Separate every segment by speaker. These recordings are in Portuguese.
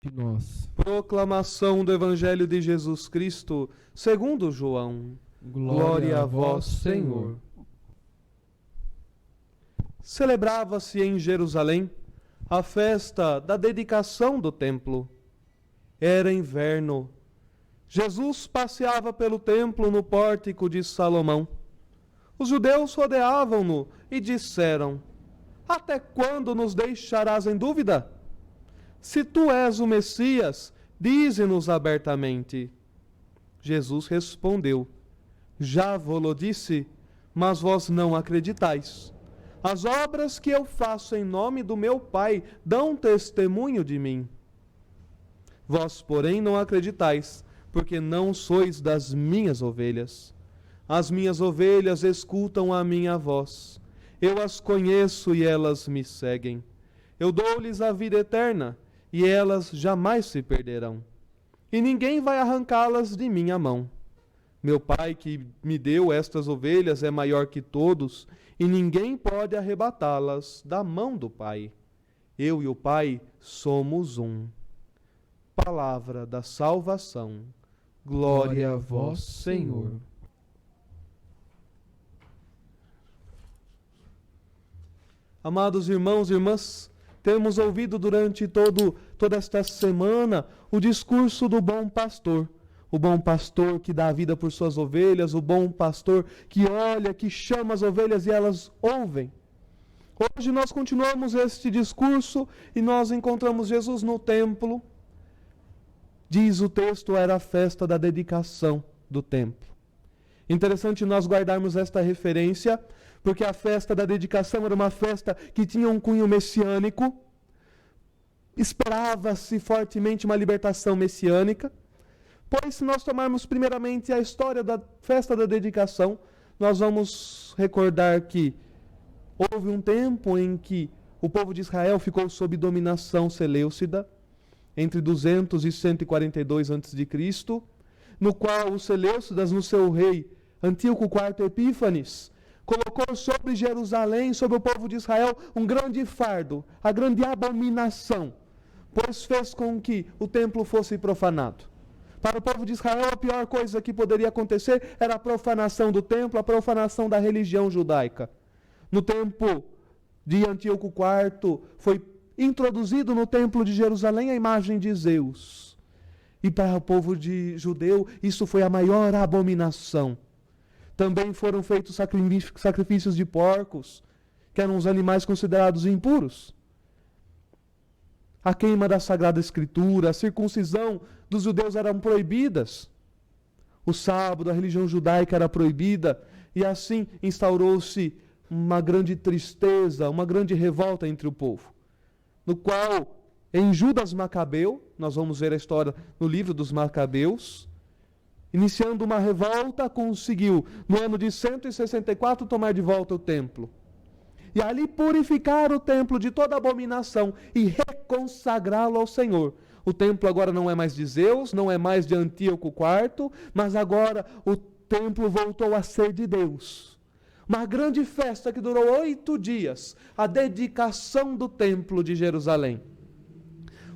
Speaker 1: de nós.
Speaker 2: Proclamação do Evangelho de Jesus Cristo, segundo João. Glória a vós, Senhor. Celebrava-se em Jerusalém a festa da dedicação do templo. Era inverno. Jesus passeava pelo templo no pórtico de Salomão. Os judeus rodeavam-no e disseram: Até quando nos deixarás em dúvida? Se tu és o Messias, dize-nos abertamente. Jesus respondeu: Já vô-lo disse, mas vós não acreditais. As obras que eu faço em nome do meu Pai dão testemunho de mim. Vós, porém, não acreditais, porque não sois das minhas ovelhas. As minhas ovelhas escutam a minha voz. Eu as conheço e elas me seguem. Eu dou-lhes a vida eterna, e elas jamais se perderão. E ninguém vai arrancá-las de minha mão. Meu Pai que me deu estas ovelhas é maior que todos, e ninguém pode arrebatá-las da mão do Pai. Eu e o Pai somos um. Palavra da salvação. Glória a vós, Senhor. Amados irmãos e irmãs, temos ouvido durante toda esta semana o discurso do bom pastor. O bom pastor que dá a vida por suas ovelhas, o bom pastor que olha, que chama as ovelhas e elas ouvem. Hoje nós continuamos este discurso e nós encontramos Jesus no templo. Diz o texto, era a festa da dedicação do templo. Interessante nós guardarmos esta referência, porque a festa da dedicação era uma festa que tinha um cunho messiânico. Esperava-se fortemente uma libertação messiânica. Pois, se nós tomarmos primeiramente a história da festa da dedicação, nós vamos recordar que houve um tempo em que o povo de Israel ficou sob dominação seleucida, entre 200 e 142 a.C., no qual os seleucidas, no seu rei Antíoco IV Epífanes, colocou sobre Jerusalém, sobre o povo de Israel, um grande fardo, a grande abominação, pois fez com que o templo fosse profanado. Para o povo de Israel, a pior coisa que poderia acontecer era a profanação do templo, a profanação da religião judaica. No tempo de Antíoco IV, foi introduzido no templo de Jerusalém a imagem de Zeus. E para o povo judeu, isso foi a maior abominação. Também foram feitos sacrifícios de porcos, que eram os animais considerados impuros. A queima da Sagrada Escritura, a circuncisão dos judeus eram proibidas. O sábado, a religião judaica era proibida. E assim instaurou-se uma grande tristeza, uma grande revolta entre o povo. No qual, em Judas Macabeu, nós vamos ver a história no livro dos Macabeus, iniciando uma revolta, conseguiu, no ano de 164, tomar de volta o templo. E ali purificar o templo de toda abominação e reconsagrá-lo ao Senhor. O templo agora não é mais de Zeus, não é mais de Antíoco IV, mas agora o templo voltou a ser de Deus. Uma grande festa que durou 8 dias, a dedicação do templo de Jerusalém.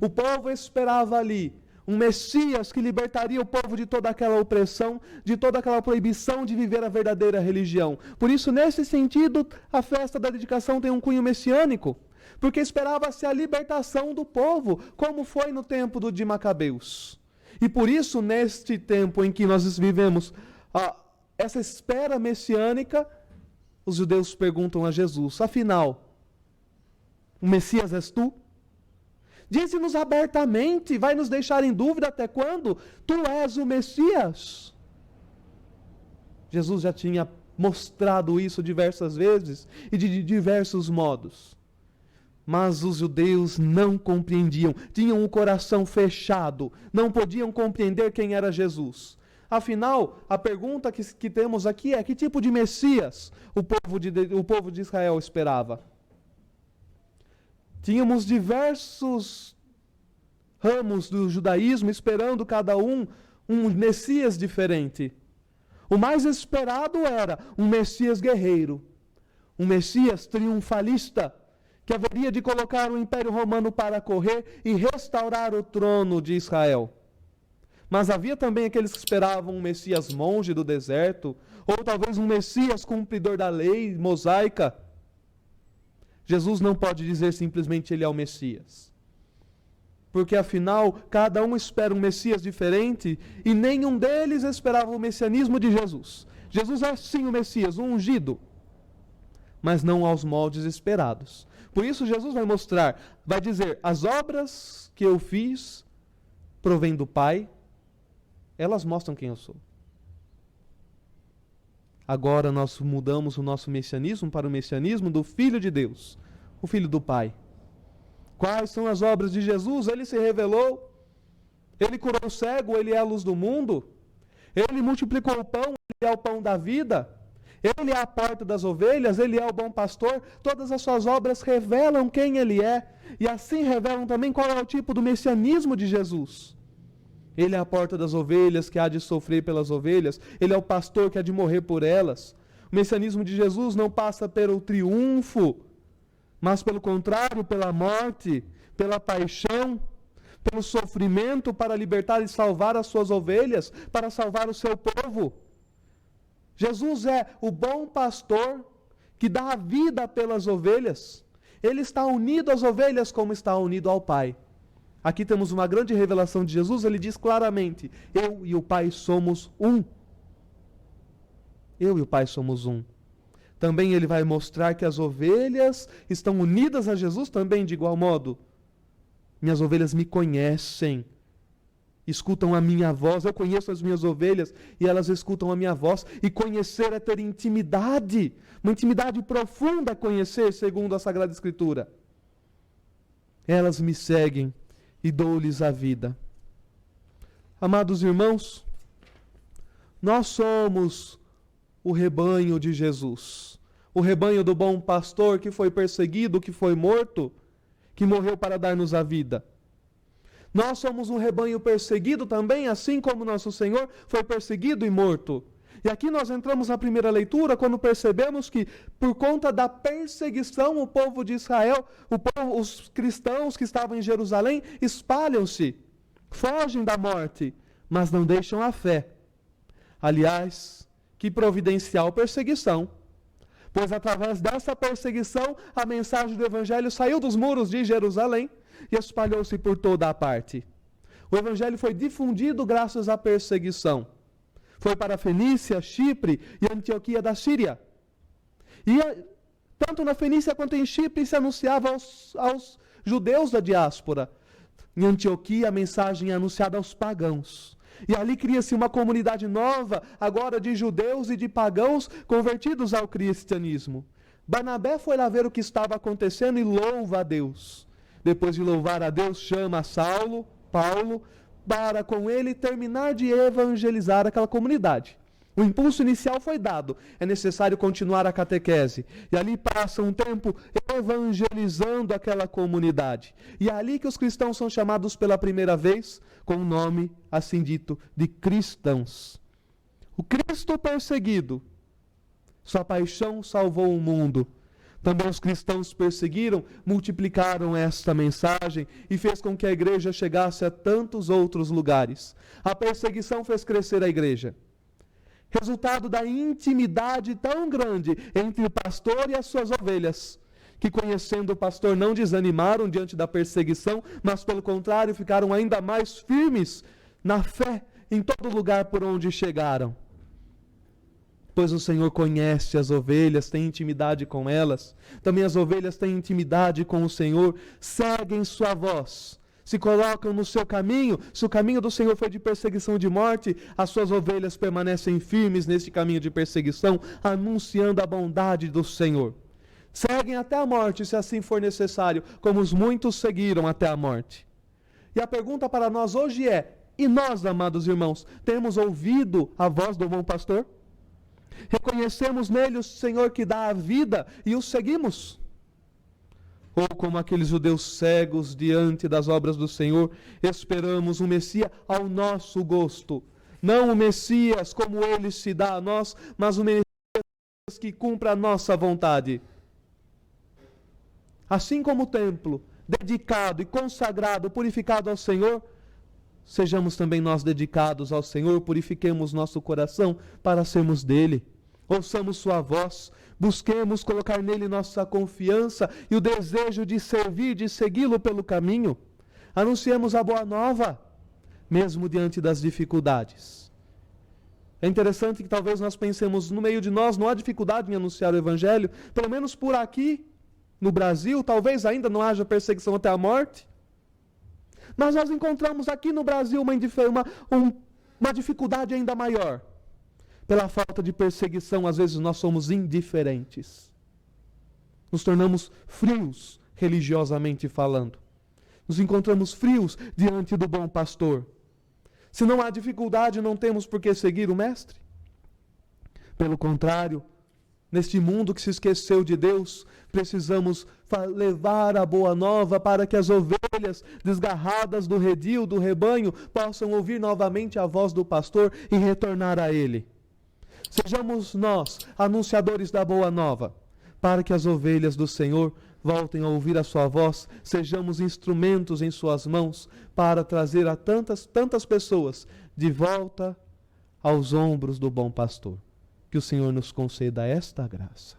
Speaker 2: O povo esperava ali um Messias que libertaria o povo de toda aquela opressão, de toda aquela proibição de viver a verdadeira religião. Por isso, nesse sentido, a festa da dedicação tem um cunho messiânico, porque esperava-se a libertação do povo, como foi no tempo de Macabeus. E por isso, neste tempo em que nós vivemos essa espera messiânica, os judeus perguntam a Jesus: afinal, o Messias és tu? Dize-nos abertamente, vai nos deixar em dúvida até quando? Tu és o Messias. Jesus já tinha mostrado isso diversas vezes e de diversos modos. Mas os judeus não compreendiam, tinham o coração fechado, não podiam compreender quem era Jesus. Afinal, a pergunta que temos aqui é: que tipo de Messias o povo de Israel esperava? Tínhamos diversos ramos do judaísmo esperando cada um Messias diferente. O mais esperado era um Messias guerreiro, um Messias triunfalista, que haveria de colocar o Império Romano para correr e restaurar o trono de Israel. Mas havia também aqueles que esperavam um Messias monge do deserto, ou talvez um Messias cumpridor da lei mosaica. Jesus não pode dizer simplesmente ele é o Messias. Porque afinal, cada um espera um Messias diferente e nenhum deles esperava o messianismo de Jesus. Jesus é sim o Messias, o ungido, mas não aos moldes esperados. Por isso Jesus vai mostrar, vai dizer, as obras que eu fiz provém do Pai, elas mostram quem eu sou. Agora nós mudamos o nosso messianismo para o messianismo do Filho de Deus, o Filho do Pai. Quais são as obras de Jesus? Ele se revelou, ele curou o cego, ele é a luz do mundo, ele multiplicou o pão, ele é o pão da vida, ele é a porta das ovelhas, ele é o bom pastor. Todas as suas obras revelam quem ele é, e assim revelam também qual é o tipo do messianismo de Jesus. Ele é a porta das ovelhas que há de sofrer pelas ovelhas, ele é o pastor que há de morrer por elas. O messianismo de Jesus não passa pelo triunfo, mas pelo contrário, pela morte, pela paixão, pelo sofrimento para libertar e salvar as suas ovelhas, para salvar o seu povo. Jesus é o bom pastor que dá a vida pelas ovelhas. Ele está unido às ovelhas como está unido ao Pai. Aqui temos uma grande revelação de Jesus, ele diz claramente, eu e o Pai somos um. Eu e o Pai somos um. Também ele vai mostrar que as ovelhas estão unidas a Jesus também de igual modo. Minhas ovelhas me conhecem, escutam a minha voz, eu conheço as minhas ovelhas e elas escutam a minha voz. E conhecer é ter intimidade, uma intimidade profunda a conhecer, segundo a Sagrada Escritura. Elas me seguem e dou-lhes a vida. Amados irmãos, nós somos o rebanho de Jesus, o rebanho do bom pastor que foi perseguido, que foi morto, que morreu para dar-nos a vida. Nós somos um rebanho perseguido também, assim como nosso Senhor foi perseguido e morto. E aqui nós entramos na primeira leitura, quando percebemos que, por conta da perseguição, o povo de Israel, os cristãos que estavam em Jerusalém, espalham-se, fogem da morte, mas não deixam a fé. Aliás, que providencial perseguição, pois através dessa perseguição a mensagem do Evangelho saiu dos muros de Jerusalém e espalhou-se por toda a parte. O Evangelho foi difundido graças à perseguição. Foi para a Fenícia, Chipre e Antioquia da Síria. E tanto na Fenícia quanto em Chipre se anunciava aos judeus da diáspora. Em Antioquia a mensagem é anunciada aos pagãos. E ali cria-se uma comunidade nova, agora de judeus e de pagãos convertidos ao cristianismo. Barnabé foi lá ver o que estava acontecendo e louva a Deus. Depois de louvar a Deus, chama Paulo, para com ele terminar de evangelizar aquela comunidade. O impulso inicial foi dado, é necessário continuar a catequese. E ali passa um tempo evangelizando aquela comunidade. E é ali que os cristãos são chamados pela primeira vez, com o nome, assim dito, de cristãos. O Cristo perseguido, sua paixão salvou o mundo. Também os cristãos perseguiram, multiplicaram esta mensagem e fez com que a igreja chegasse a tantos outros lugares. A perseguição fez crescer a igreja. Resultado da intimidade tão grande entre o pastor e as suas ovelhas, que conhecendo o pastor não desanimaram diante da perseguição, mas pelo contrário ficaram ainda mais firmes na fé em todo lugar por onde chegaram. Pois o Senhor conhece as ovelhas, tem intimidade com elas. Também as ovelhas têm intimidade com o Senhor, seguem sua voz, se colocam no seu caminho. Se o caminho do Senhor foi de perseguição e de morte, as suas ovelhas permanecem firmes neste caminho de perseguição, anunciando a bondade do Senhor. Seguem até a morte, se assim for necessário, como os muitos seguiram até a morte. E a pergunta para nós hoje é: e nós, amados irmãos, temos ouvido a voz do bom pastor? Reconhecemos nele o Senhor que dá a vida e o seguimos? Ou como aqueles judeus cegos diante das obras do Senhor, esperamos um Messias ao nosso gosto. Não o Messias como ele se dá a nós, mas o Messias que cumpra a nossa vontade. Assim como o templo, dedicado e consagrado, purificado ao Senhor, sejamos também nós dedicados ao Senhor, purifiquemos nosso coração para sermos dele. Ouçamos sua voz, busquemos colocar nele nossa confiança e o desejo de servir, de segui-lo pelo caminho. Anunciemos a boa nova, mesmo diante das dificuldades. É interessante que talvez nós pensemos, no meio de nós não há dificuldade em anunciar o Evangelho, pelo menos por aqui, no Brasil, talvez ainda não haja perseguição até a morte. Mas nós encontramos aqui no Brasil uma dificuldade ainda maior. Pela falta de perseguição, às vezes nós somos indiferentes. Nos tornamos frios, religiosamente falando. Nos encontramos frios diante do bom pastor. Se não há dificuldade, não temos por que seguir o Mestre. Pelo contrário, neste mundo que se esqueceu de Deus, precisamos levar a boa nova para que as ovelhas desgarradas do redil, do rebanho, possam ouvir novamente a voz do pastor e retornar a ele. Sejamos nós anunciadores da boa nova, para que as ovelhas do Senhor voltem a ouvir a sua voz, sejamos instrumentos em suas mãos para trazer a tantas pessoas de volta aos ombros do bom pastor. Que o Senhor nos conceda esta graça.